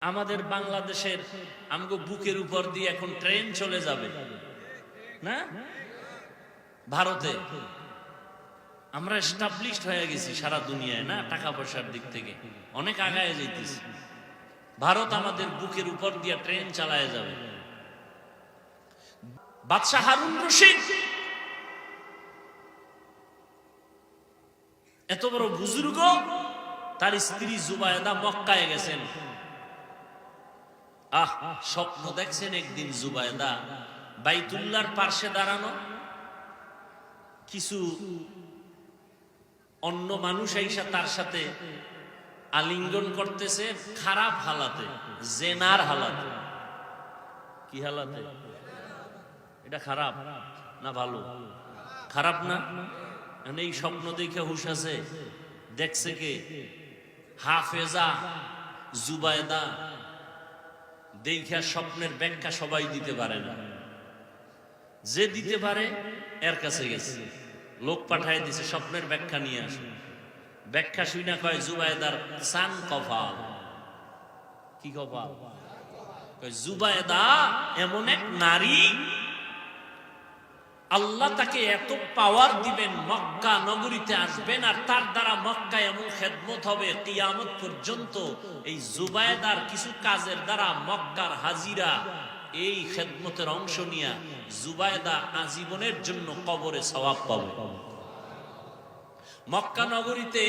আমাদের বাংলাদেশের আমগো বুকের উপর দিয়ে এখন ট্রেন চলে যাবে না ভারতে। আমরা এস্টাবলিশড হয়ে গেছি সারা দুনিয়ায়, না টাকা পয়সার দিক থেকে অনেক আগায় যাইতেছি। ভারত আমাদের বুকের উপর দিয়ে ট্রেন চালায় যাবে। বাদশাহ হারুন রশিদ এত বড় বুজুর্গ, তার স্ত্রী জুবায়েদা মক্কায় গেছেন। স্বপ্ন দেখছেন একদিন জুবায়েদা বাইতুল্লাহর পার্শ্বে দাঁড়ানো, কিছু অন্য মানুষ আইসা তার সাথে আলিঙ্গন করতেছে খারাপ হালাতে, জেনার হালাতে। কি হালাতে? এটা খারাপ না ভালো? খারাপ না? এই স্বপ্ন দেখে হুশ আছে? দেখছে কে? হাফেজা জুবায়েদা। দেখা স্বপ্নের ব্যাখ্যা সবাই দিতে পারে না, যে দিতে পারে এর কাছে গেছে, লোক পাঠায় দিছে স্বপ্নের ব্যাখ্যা নিয়ে আসে। ব্যাখ্যা শুই না কয় জুবায়েদার সান কপাল। কি কপাল? জুবায়েদা এমন এক নারী, আল্লাহ তাকে এত পাওয়ার দিবেন, মক্কা নগরীতে আসবেন আর তার দ্বারা মক্কায় এমন খেদমত হবে কিয়ামত পর্যন্ত। এই জুবায়েদার কিছু কাজের দ্বারা মক্কার হাজিরা এই খেদমতের অংশ নিয়ে জুবায়েদা আজীবনের জন্য কবরে সওয়াব পাবে। মক্কা নগরীতে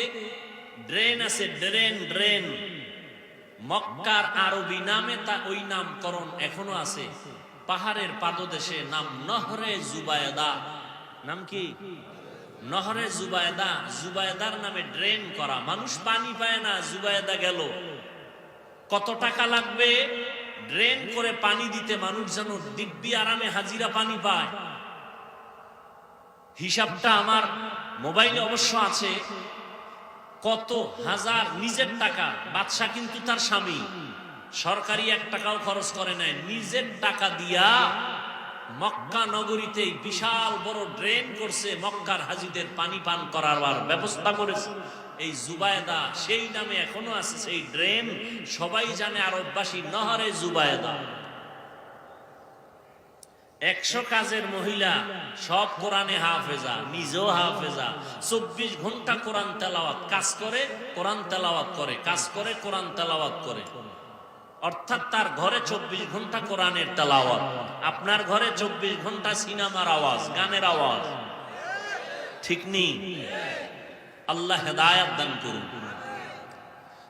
ড্রেন আছে, ড্রেন। মক্কার আরবি নামে তা ওই নামকরণ এখনো আছে। পাহাড়ের পাদদেশে নাম নহরে জুবায়েদা। নাম কি? নহরে জুবায়েদা। জুবায়েদার নামে ড্রেন করা, মানুষ পানি পায় না। জুবায়েদা গেল, কত টাকা লাগবে ড্রেন করে পানি দিতে, মানুষ যেন দিব্যি আরামে হাজিরা পানি পায়। হিসাবটা আমার মোবাইলে অবশ্য আছে, কত হাজার নিজের টাকা। বাদশা কিন্তু তার স্বামী, সরকারি 1 টাকাও খরচ করে নাই, নিজের টাকা দিয়া মক্কা নগরীতে বিশাল বড় ড্রেন করছে, মক্কার হাজিদের পানি পান করার ব্যবস্থা করেছে। এই জুবায়েদা সেই নামে এখনো আছে সেই ড্রেন, সবাই জানে আরববাসী নহরে জুবায়েদা। 100 কাজের মহিলা, সব কোরআনে হাফেজা, নিজেও হাফেজা। 24 ঘন্টা কোরআন তেলাওয়াত, কাজ করে কোরআন তেলাওয়াত করে, কাজ করে কোরআন তেলাওয়াত করে। অর্থাৎ তার ঘরে 24 ঘন্টা কোরআনের তেলাওয়াত। আপনার ঘরে 24 ঘন্টা সিনেমার আওয়াজ, গানের আওয়াজ। ঠিক নেই? আল্লাহ হেদায়েত দান করুন।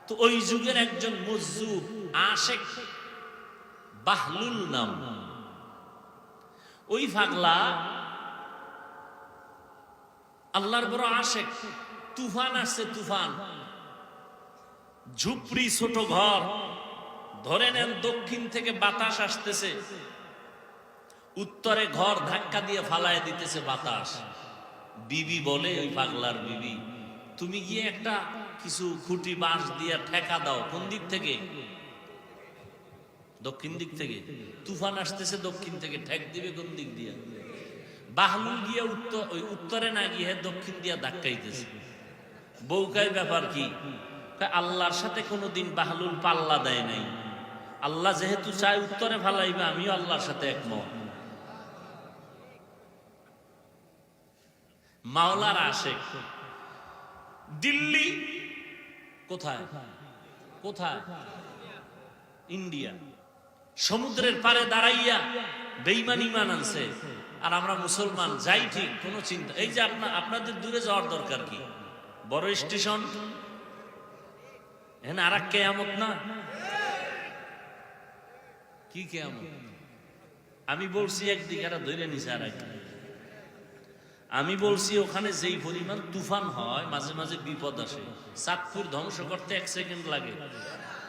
তো ওই যুগের একজন মজজুব আশেক বাহলুল নাম, ওই পাগলা আল্লাহর বড় আশেক। তুফান আসছে, তুফান, ঝুপড়ি ছোট ঘর, ধরে নেন দক্ষিণ থেকে বাতাস আসতেছে, উত্তরে ঘর ধাক্কা দিয়ে ফালায় দিতেছে বাতাস। বিবি বলে, ওই পাগলার বিবি, তুমি গিয়ে একটা কিছু খুঁটি বাঁশ দিয়ে ঠেকা দাও। কোন দিক থেকে? দক্ষিণ দিক থেকে। তুফান আসতেছে দক্ষিণ থেকে, ঠেক দিবে কোন দিক দিয়ে? বাহলুল গিয়ে উত্তরে না গিয়ে দক্ষিণ দিয়ে ধাক্কাইতেছে। বউকায় ব্যাপার কি? আল্লাহর সাথে কোনোদিন বাহলুল পাল্লা দেয় নাই। আল্লাহ যেহেতু চায় উত্তরে ফালাইবে, আমিও আল্লাহর সাথে একমত। মাওলার আশেক। দিল্লি কোথায়? কোথায়? ইন্ডিয়া। সমুদ্রের পারে দাঁড়াইয়া বেঈমান ঈমান আনছে, আর আমরা মুসলমান যাই ঠিক, কোনো চিন্তা। এই যে আপনাদের দূরে যাওয়ার দরকার কি? বড় স্টেশন, এখানে আর এক কেয়ামত না? কি কেয়ামত? আমি বলছি একদিকে, এরা ধরে নিছে আর এক। আমি বলছি ওখানে যেই পরিমাণ তুফান হয়, মাঝে মাঝে বিপদ আসে। চাঁদপুর ধ্বংস করতে 1 সেকেন্ড লাগে।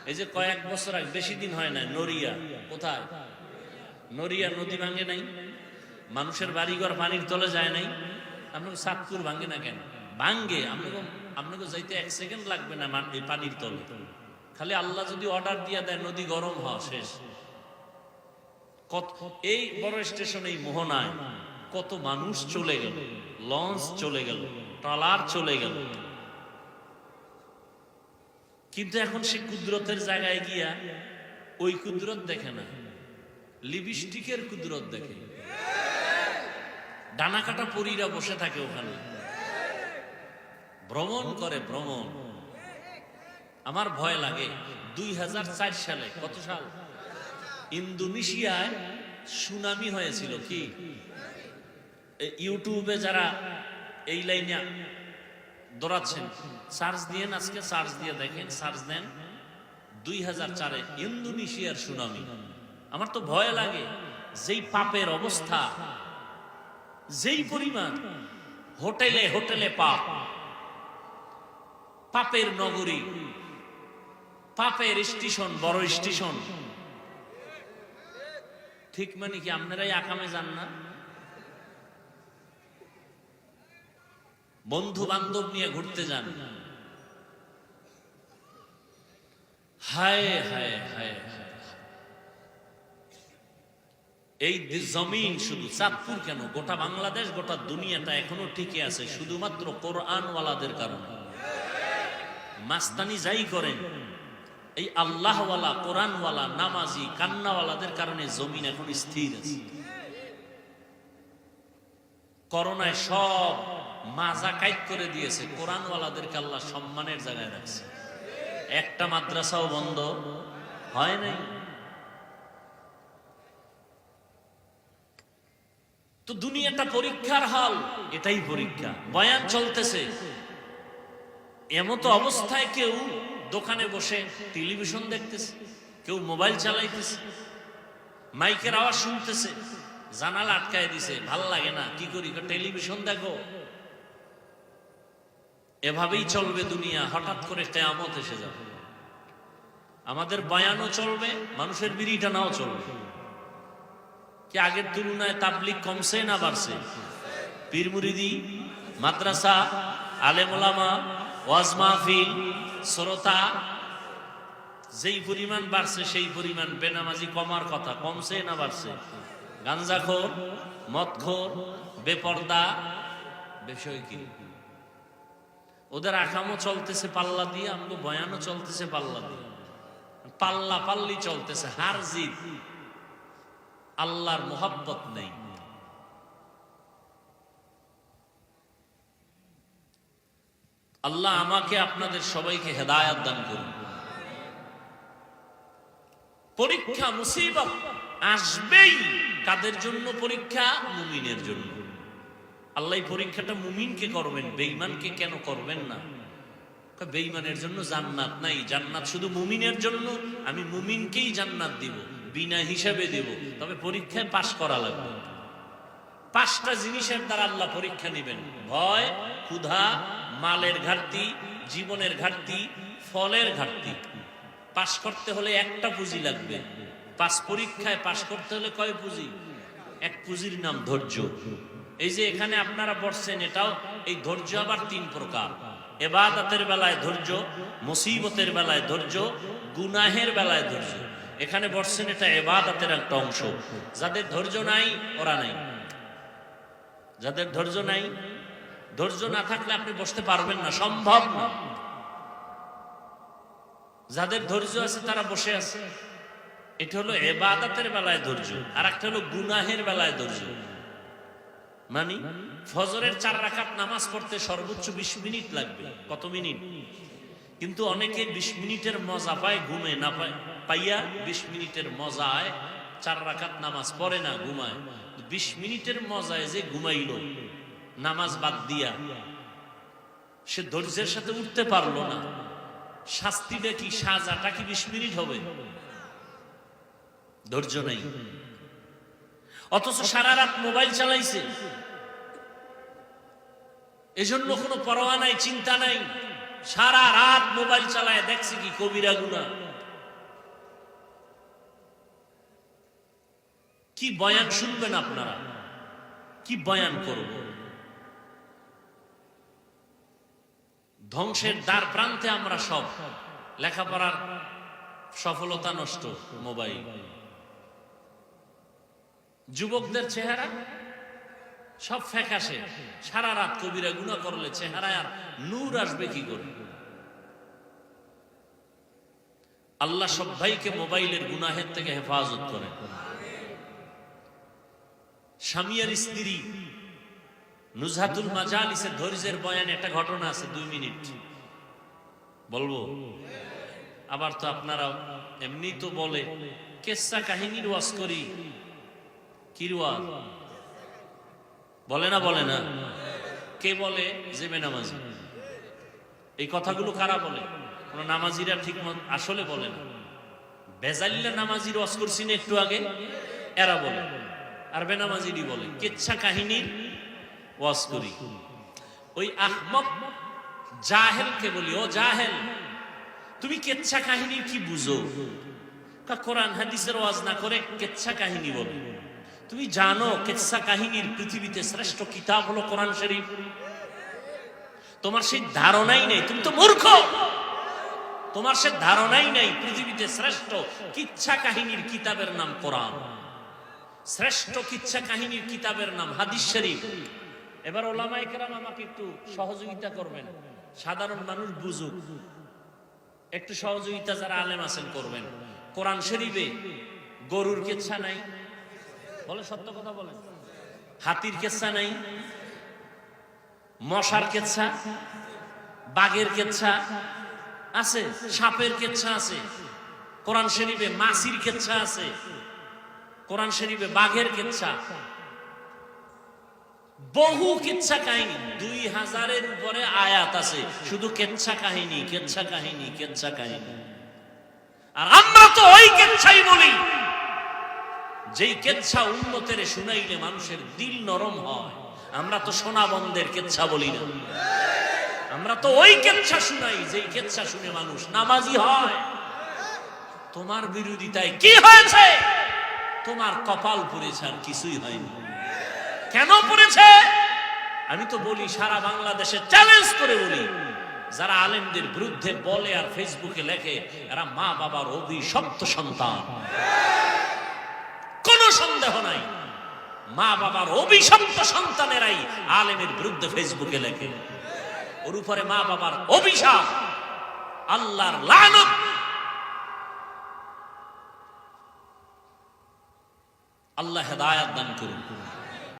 এই যে কয়েক বছর আগে, বেশি দিন হয় না, নড়িয়া, কোথায়? নড়িয়া নদী ভাঙে নাই, মানুষের বাড়িঘর পানির তলে যায় নাই। আপনাকে চাঁদপুর ভাঙে না কেন? ভাঙ্গে। আপনাকে যাইতে 1 সেকেন্ড লাগবে না এই পানির তলে। খালি আল্লাহ যদি অর্ডার দিয়ে দেয়, নদী গরম হওয়া শেষ। এই বড় স্টেশন, এই মোহনায় কত মানুষ চলে গেল, লঞ্চ চলে গেল, ট্রলার চলে গেল। কিন্তু এখন সে কুদরতের জায়গায় গিয়া ওই কুদরত দেখে না, লিপস্টিকের কুদরত দেখে। ডানা কাটা পরীরা বসে থাকে ওখানে, ভ্রমণ করে, ভ্রমণ। আমার ভয় লাগে। 2004 সালে, কত সাল, ইন্দোনেশিয়ায় সুনামি হয়েছিল। কি ইউটিউবে যারা এই লাইনে দৌড়াচ্ছেন, সার্চ দিয়ে, আজকে সার্চ দিয়ে দেখেন, সার্চ দেন 2004-এ ইন্দোনেশিয়ার সুনামি। আমার তো ভয় লাগে, যেই পাপের অবস্থা, যেই পরিমাণ, হোটেলে হোটেলে পাপ, পাপের নগরী, পাপের স্টেশন, বড় স্টেশন। ঠিক মানে কি আপনারাই আকামে যান না? বন্ধু বান্ধব নিয়ে ঘুরতে যান, হায় হায় হায় হায়। এই জমিন, শুধু চাঁদপুর কেন, গোটা বাংলাদেশ, গোটা দুনিয়াটা এখনো টিকে আছে শুধুমাত্র কোরআনওয়ালাদের কারণে। মাস্তানি যাই করেন, এই আল্লাহওয়ালা, কোরআনওয়ালা, নামাজি, কান্নাওয়ালাদের কারণে জমিন এখন স্থির আছে। করোনায় সব মাজা কাইট করে দিয়েছে, কোরআনওয়ালাদেরকে আল্লাহ সম্মানের জায়গায় রাখছে। একটা মাদ্রাসাও বন্ধ হয় নাই। তো দুনিয়াটা পরীক্ষার হল, এটাই পরীক্ষা। বয়ান চলতেছে, এমতো অবস্থায় কেউ দোকানে বসে টেলিভিশন দেখতেছে, কেউ মোবাইল চালাইতেছে, মাইকের আওয়াজ শুনতেছে, জানালা আটকায় দিছে, ভাল লাগে না, কি করি, টেলিভিশন দেখো। এভাবেই চলবে দুনিয়া। হঠাৎ করে কিয়ামত এসে যাবে, আমাদের বয়ানও চলবে, মানুষের বিড়ি টানাও চলবে। কি আগের তুলনায় তাবলিগ কমছে না বাড়ছে? পীর মুরিদি, মাদ্রাসা, আলেম ওলামা, ওয়াজ মাহফিল, শ্রোতা যেই পরিমাণ বাড়ছে, সেই পরিমাণ বেনামাজি কমার কথা। কমছে না বাড়ছে? গাঞ্জাখোর, মদখোর, বেপর্দা, বিষয় কি? ওদের আকামও চলতেছে পাল্লা দিয়ে, আমাকে বয়ানও চলতেছে পাল্লা দিয়ে। পাল্লা পাল্লি চলতেছে, হার জিত। আল্লাহর মোহাব্বত নেই। আল্লাহ আমাকে, আপনাদের সবাইকে হেদায়েত দান করুন। পরীক্ষা, মুসিবত আসবেই। কাদের জন্য পরীক্ষা? মুমিনের জন্য। আল্লাহ পরীক্ষাটা মুমিনকে করবেন, বেঈমানকে কেন করবেন না? বেঈমানের জন্য জান্নাত নাই, জান্নাত শুধু মুমিনের জন্য। আমি মুমিনকেই জান্নাত দিব, বিনা হিসাবে দেব, তবে পরীক্ষায় পাশ করা লাগবে। 5টা জিনিসের দ্বারা আল্লাহ পরীক্ষা নেবেন: ভয়, ক্ষুধা, মালের ঘাটতি, জীবনের ঘাটতি, ফলের ঘাটতি। পাশ করতে হলে একটা পুঁজি লাগবে। পরীক্ষায় পাশ করতে হলে কয় পুঁজি? এক পুঁজির নাম ধৈর্য। এই যে এখানে আপনারা বসছেন, এটাও এই ধৈর্য আবার 3 প্রকার। ইবাদতের বেলায় ধৈর্য, মুসিবতের বেলায় ধৈর্য, গুনাহের বেলায় ধৈর্য। এখানে বসছেন, এটা ইবাদতের একটা অংশ। যাদের ধৈর্য নাই, ওরা নাই। যাদের ধৈর্য নাই, ধৈর্য না থাকলে আপনি বসতে পারবেন না, সম্ভব না। যাদের ধৈর্য আছে তারা বসে আছে। এটা হলো ইবাদতের বেলায় ধৈর্য। আর একটা হলো গুনাহের বেলায় ধৈর্য। মানে ফজরের 4 রাকাত নামাজ পড়তে সর্বোচ্চ 20 মিনিট লাগবে। কত মিনিট? কিন্তু অনেকে 20 মিনিটের মজা পায়, ঘুমে না পাইয়া 20 মিনিটের মজায় 4 রাকাত নামাজ পড়ে না, ঘুমায়। 20 মিনিটের মজায় যে ঘুমাইল নামাজ বাদ দিয়া, সে ধৈর্যের সাথে উঠতে পারলো না। শাস্তিটা কি, সাজাটা কি 20 মিনিট হবে? ধৈর্য নেই। অথচ সারা রাত মোবাইল চালাইছে, এজন্য কোনো পরোয়া নাই, চিন্তা নাই। সারা রাত মোবাইল চালায়, দেখছে কি কবিরা গুনাহ। কি বয়ান শুনবেন আপনারা? কি বয়ান করব? ধ্বংসের দ্বার প্রান্তে আমরা সব। লেখাপড়ার সফলতা নষ্ট, মোবাইল। যুবকদের চেহারা সব ফ্যাকাশে। সারা রাত কবিরা গুনাহ করলে চেহারায় আর নূর আসবে কি করে? আল্লাহ সব ভাইকে মোবাইলের গুনাহের থেকে হেফাজত করে। স্বামী আর স্ত্রী নুজহাতুল মাজালিসে ধৈর্যের বয়ান একটা ঘটনা আছে, 2 মিনিট বলবো। আবার তো আপনারা এমনি তো বলে কেসা কাহিনীর ওয়াজ করি, কি ওয়াজ বলে না? বলে না? কে বলে? যে বেনামাজি। এই কথাগুলো কারা বলে? কোন নামাজিরা ঠিক মত আসলে বলে না। বেজাল্লা নামাজির ওয়াজ করছি না একটু আগে, এরা বলে। আর বেনামাজিরই বলে কেচ্ছা কাহিনীর ওয়াজ করি। ওই আহমক জাহেলকে বলি, ও জাহেল, তুমি কেচ্ছা কাহিনীর কি বুঝো? কোরআন হাদিসের ওয়াজ না করে কেচ্ছা কাহিনী বলে। তুমি জানো কেচ্ছা কাহিনীর পৃথিবীতে শ্রেষ্ঠ কিতাব হলো কোরআন শরীফ? তোমার সেই ধারণাই নেই, তুমি তো মূর্খ। তোমার সে ধারণাই নাই পৃথিবীতে শ্রেষ্ঠ কিচ্ছা কাহিনীর কিতাবের নাম কোরআন, শ্রেষ্ঠ কিচ্ছা কাহিনীর কিতাবের নাম হাদিস শরীফ। এবার ওলামায়ে কেরাম আমাকে একটু সহযোগিতা করবেন, সাধারণ মানুষ বুঝুক, একটু সহযোগিতা যারা আলেম আছেন করবেন। কোরআন শরীফে গরুর কেচ্ছা নাই? বলে, সত্য কথা বলেন। হাতির কেচ্ছা নাই? মশার কেচ্ছা, বাঘের কেচ্ছা আছে, সাপের কেচ্ছা আছে কোরআন শরীফে, মাছির কেচ্ছা আছে কোরআন শরীফে, বাঘের কেচ্ছা, বহু কেচ্ছা কাহিনী, 2000-এর উপরে আয়াত আছে শুধু কেচ্ছা কাহিনী, কেচ্ছা কাহিনী, কেচ্ছা কাহিনী। আর আমরা তো ওই কেচ্ছাই বলি যেই কেচ্ছা উম্মতের শুনাইলে মানুষের দিল নরম হয়। আমরা তো সোনাবন্দের কেচ্ছা বলি না, আমরা তো ওই কেচ্ছা শুনাই যেই কেচ্ছা শুনে মানুষ নামাজি হয়। তোমার বিরোধিতায় কি হয়েছে? তোমার কপাল পুড়েছে, আর কিছুই হয়নি। কেন পুড়েছে? আমি তো বলি, সারা বাংলাদেশে চ্যালেঞ্জ করে বলি, যারা আলেমদের বিরুদ্ধে বলে আর ফেসবুকে লেখে, এরা মা বাবার অভিশপ্ত সন্তান, কোনো সন্দেহ নাই। মা বাবার অভিশপ্ত সন্তানেরাই আলেমের বিরুদ্ধে ফেসবুকে লেখে। ওর উপরে মা বাবার অভিশাপ, আল্লাহর লানত। আল্লাহ হেদায়েত দান করুন।